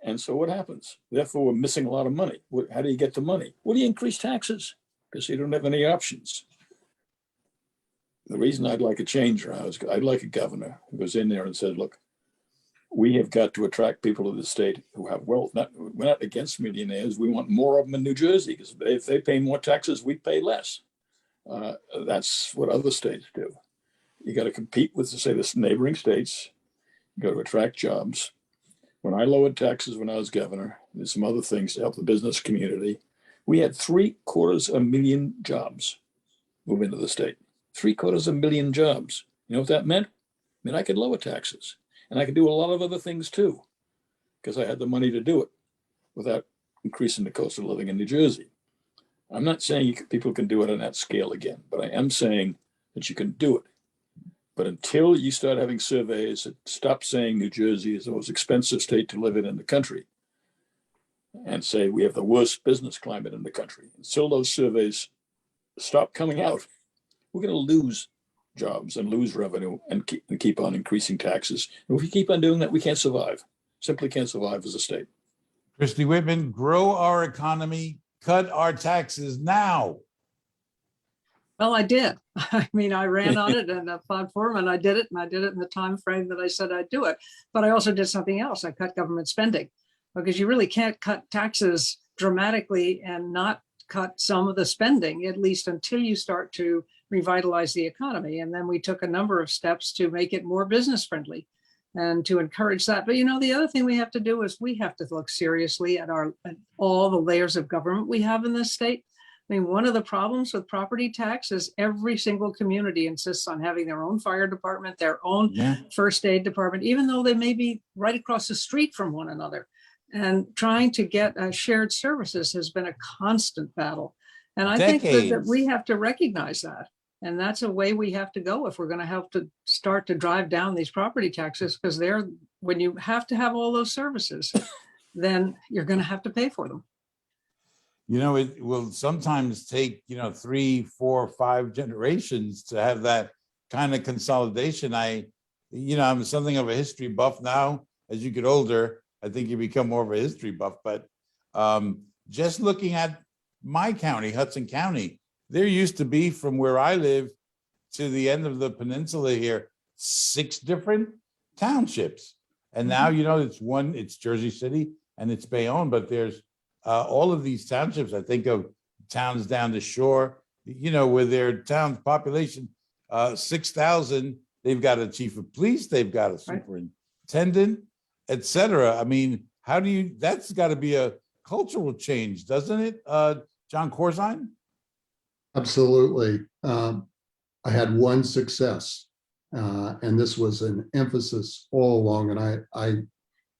And so what happens? Therefore, we're missing a lot of money. How do you get the money? Well, you increase taxes because you don't have any options. The reason I'd like a change around is I'd like a governor who goes in there and says, look, we have got to attract people to the state who have wealth. We're not against millionaires. We want more of them in New Jersey because if they pay more taxes, we pay less. That's what other states do. You got to compete with, say, the neighboring states. You got to attract jobs. When I lowered taxes when I was governor, and some other things to help the business community, we had 750,000 jobs move into the state. 750,000 jobs. You know what that meant? I mean, I could lower taxes, and I could do a lot of other things too, because I had the money to do it without increasing the cost of living in New Jersey. I'm not saying people can do it on that scale again, but I am saying that you can do it. But until you start having surveys that stop saying New Jersey is the most expensive state to live in the country, and say we have the worst business climate in the country, until those surveys stop coming out, we're going to lose jobs and lose revenue and keep on increasing taxes. And if we keep on doing that, we can't survive. Simply can't survive as a state. Christy Whitman, grow our economy, cut our taxes now. Well, I did. I mean, I ran on it and applied for them, and I did it in the time frame that I said I'd do it. But I also did something else. I cut government spending, because you really can't cut taxes dramatically and not cut some of the spending, at least until you start to revitalize the economy. And then we took a number of steps to make it more business friendly and to encourage that. But the other thing we have to do is we have to look seriously at all the layers of government we have in this state. I mean, one of the problems with property tax is every single community insists on having their own fire department, their own first aid department, even though they may be right across the street from one another. And trying to get shared services has been a constant battle. And I think that we have to recognize that. And that's a way we have to go if we're going to have to start to drive down these property taxes, because when you have to have all those services, then you're going to have to pay for them. It will sometimes take, 3, 4, 5 generations to have that kind of consolidation. I'm something of a history buff now. As you get older, I think you become more of a history buff. But just looking at my county, Hudson County, there used to be, from where I live to the end of the peninsula here, 6 different townships. And now, it's Jersey City and it's Bayonne, but there's all of these townships. I think of towns down the shore, where their town's population, 6,000, they've got a chief of police, they've got a Right. superintendent, et cetera. I mean, how do you, that's got to be a cultural change, doesn't it? Jon Corzine? Absolutely. I had one success, and this was an emphasis all along, and I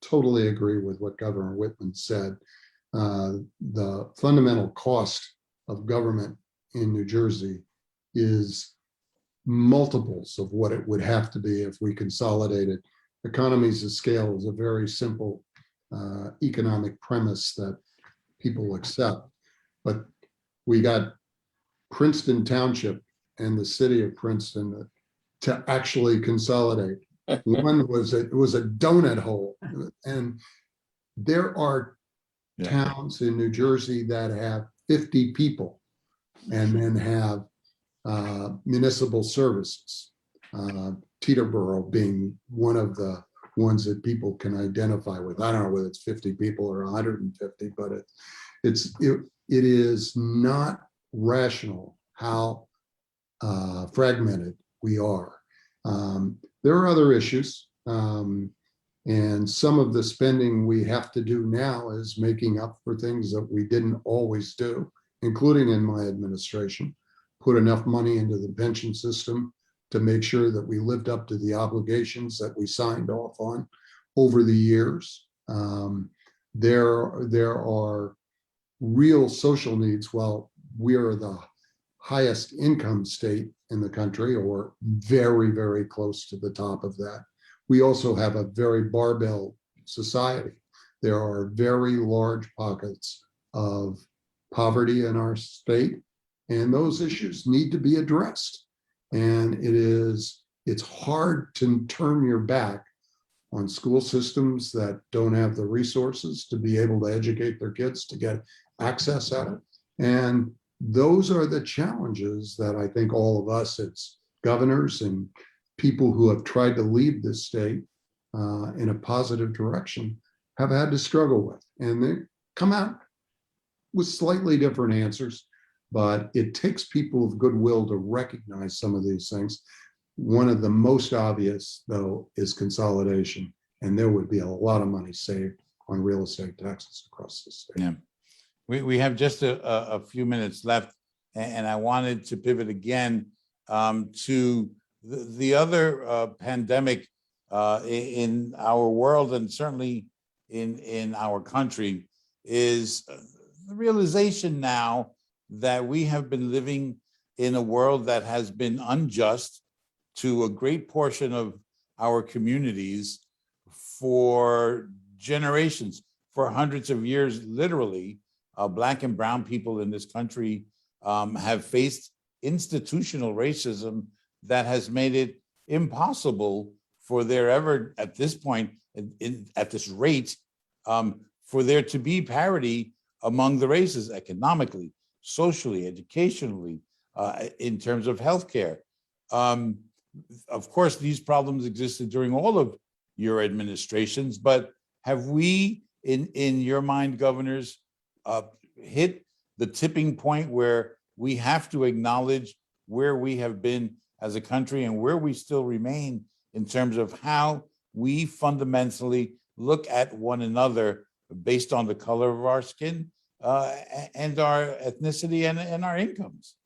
totally agree with what Governor Whitman said. The fundamental cost of government in New Jersey is multiples of what it would have to be if we consolidated. Economies of scale is a very simple economic premise that people accept. But we got Princeton Township and the city of Princeton to actually consolidate. One was it was a donut hole, and there are towns in New Jersey that have 50 people and then have municipal services. Teterboro being one of the ones that people can identify with. I don't know whether it's 50 people or 150, but it is not rational how fragmented we are. There are other issues, and some of the spending we have to do now is making up for things that we didn't always do, including in my administration. Put enough money into the pension system to make sure that we lived up to the obligations that we signed off on over the years. There are real social needs. While we are the highest income state in the country, or very, very close to the top of that, we also have a very barbell society. There are very large pockets of poverty in our state, and those issues need to be addressed. And it's hard to turn your back on school systems that don't have the resources to be able to educate their kids to get access at it. And those are the challenges that I think all of us, it's governors and people who have tried to lead this state in a positive direction, have had to struggle with. And they come out with slightly different answers, but it takes people of goodwill to recognize some of these things. One of the most obvious, though, is consolidation. And there would be a lot of money saved on real estate taxes across the state. Yeah. We have just a few minutes left, and I wanted to pivot again to the other pandemic in our world, and certainly in our country, is the realization now that we have been living in a world that has been unjust to a great portion of our communities for generations, for hundreds of years, literally. Black and brown people in this country have faced institutional racism that has made it impossible for there ever, at this point, at this rate, for there to be parity among the races economically, socially, educationally, in terms of healthcare. Of course, these problems existed during all of your administrations, but have we, in your mind, governors, hit the tipping point where we have to acknowledge where we have been as a country and where we still remain in terms of how we fundamentally look at one another based on the color of our skin and our ethnicity and our incomes?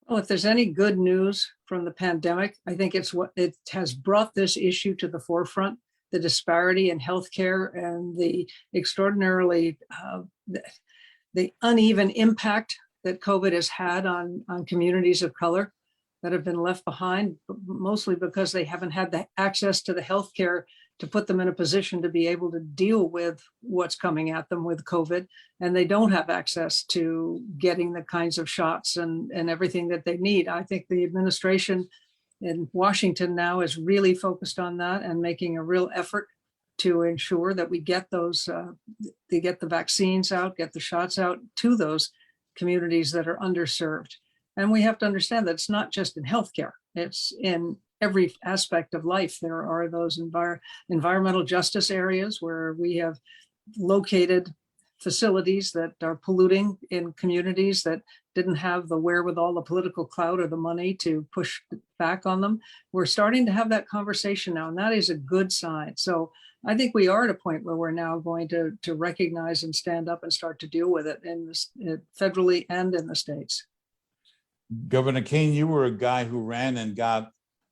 Well, if there's any good news from the pandemic, I think it's what it has brought this issue to the forefront. The disparity in healthcare and the extraordinarily the uneven impact that COVID has had on communities of color that have been left behind, mostly because they haven't had the access to the healthcare to put them in a position to be able to deal with what's coming at them with COVID. And they don't have access to getting the kinds of shots and everything that they need. I think the administration in Washington now is really focused on that and making a real effort to ensure that we get those, they get the vaccines out, get the shots out to those communities that are underserved. And we have to understand that it's not just in healthcare, it's in every aspect of life. There are those environmental justice areas where we have located facilities that are polluting in communities that didn't have the wherewithal, the political clout, or the money to push back on them. We're starting to have that conversation now, and that is a good sign. So I think we are at a point where we're now going to recognize and stand up and start to deal with it in this, federally and in the states. Governor Kean, you were a guy who ran and got,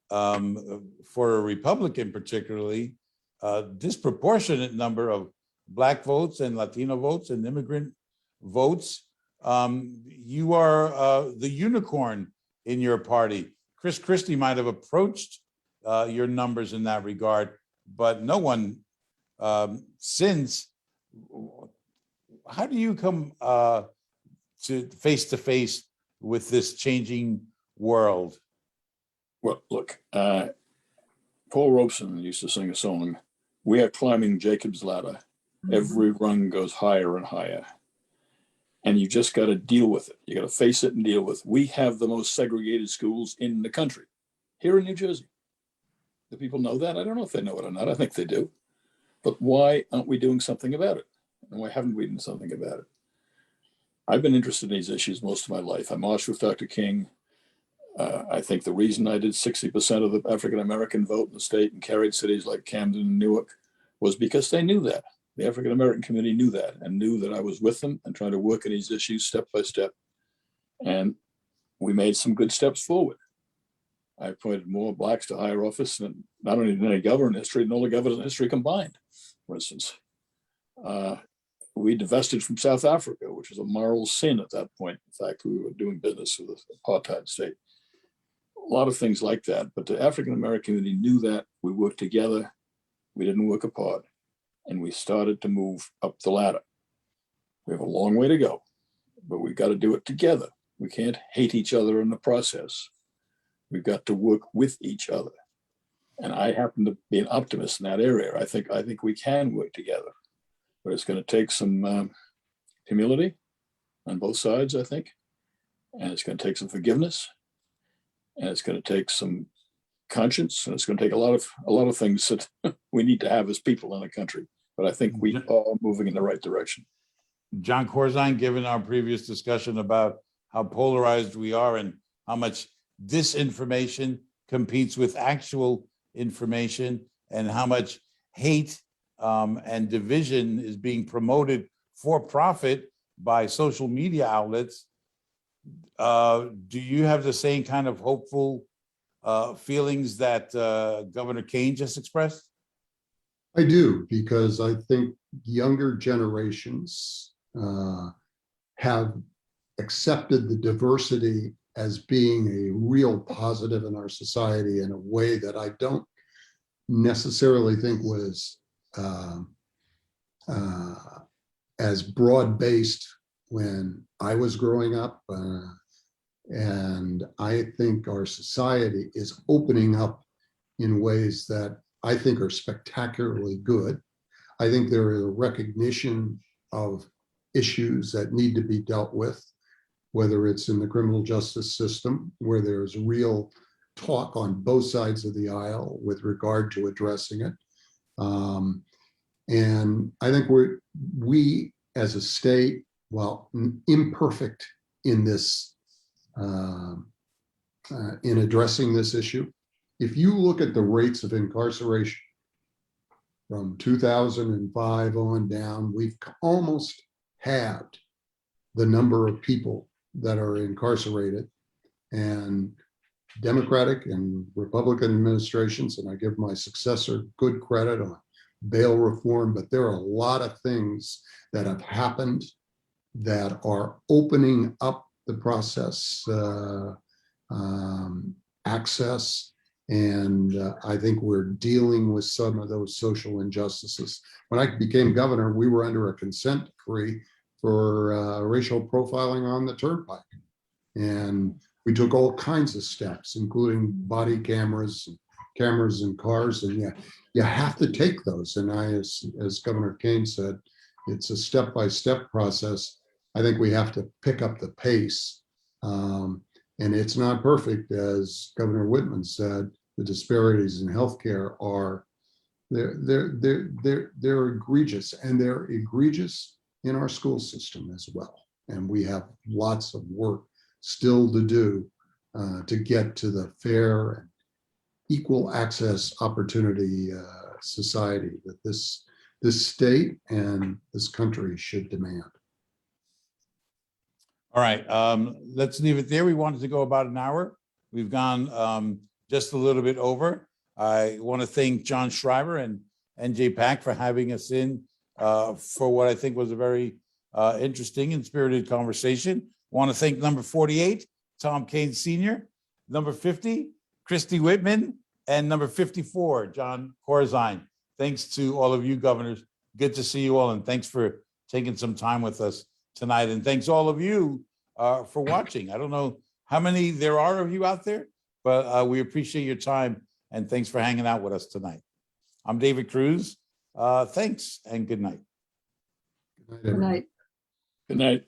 for a Republican particularly, a disproportionate number of Black votes and Latino votes and immigrant votes. You are the unicorn in your party. Chris Christie might have approached your numbers in that regard, but no one since. How do you come to face with this changing world? Well, look, Paul Robeson used to sing a song, "We are climbing Jacob's ladder. Every rung goes higher and higher." And you just got to deal with it. You got to face it and deal with it. We have the most segregated schools in the country here in New Jersey. Do people know that? I don't know if they know it or not. I think they do. But why aren't we doing something about it? And why haven't we done something about it? I've been interested in these issues most of my life. I marched with Dr. King. I think the reason I did 60% of the African-American vote in the state and carried cities like Camden and Newark was because they knew that. The African-American community knew that and knew that I was with them and trying to work on these issues step by step. And we made some good steps forward. I appointed more Blacks to higher office than not only in any governor in history, than all the governors in history combined, for instance. We divested from South Africa, which was a moral sin at that point. In fact, we were doing business with the apartheid state. A lot of things like that. But the African-American community knew that. We worked together. We didn't work apart. And we started to move up the ladder. We have a long way to go, but we've got to do it together. We can't hate each other in the process. We've got to work with each other. And I happen to be an optimist in that area. I think we can work together, but it's going to take some humility on both sides, I think. And it's going to take some forgiveness. And it's going to take some conscience, and it's going to take a lot of things that we need to have as people in the country. But I think we are moving in the right direction. Jon Corzine, given our previous discussion about how polarized we are and how much disinformation competes with actual information and how much hate and division is being promoted for profit by social media outlets, do you have the same kind of hopeful feelings that Governor Kean just expressed? I do, because I think younger generations have accepted the diversity as being a real positive in our society in a way that I don't necessarily think was as broad-based when I was growing up. And I think our society is opening up in ways that I think are spectacularly good. I think there is a recognition of issues that need to be dealt with, whether it's in the criminal justice system, where there's real talk on both sides of the aisle with regard to addressing it. And I think we as a state, while imperfect in this, in addressing this issue, if you look at the rates of incarceration from 2005 on down, we've almost halved the number of people that are incarcerated. And Democratic and Republican administrations, and I give my successor good credit on bail reform, but there are a lot of things that have happened that are opening up the process, access, and I think we're dealing with some of those social injustices. When I became governor, we were under a consent decree for racial profiling on the turnpike. And we took all kinds of steps, including body cameras in cars, and you have to take those. And as Governor Kean said, it's a step-by-step process. I think we have to pick up the pace. And it's not perfect, as Governor Whitman said. The disparities in healthcare are they're egregious, and they're egregious in our school system as well. And we have lots of work still to do to get to the fair and equal access opportunity society that this state and this country should demand. All right, let's leave it there. We wanted to go about an hour. We've gone just a little bit over. I want to thank John Schreiber and NJ Pack for having us in for what I think was a very interesting and spirited conversation. Want to thank number 48, Tom Kean Sr., number 50, Christy Whitman, and number 54, Jon Corzine. Thanks to all of you governors. Good to see you all, and thanks for taking some time with us tonight. And thanks all of you for watching. I don't know how many there are of you out there, but we appreciate your time, and thanks for hanging out with us tonight. I'm David Cruz. Thanks and good night. Good night, Good everyone. night. Good night.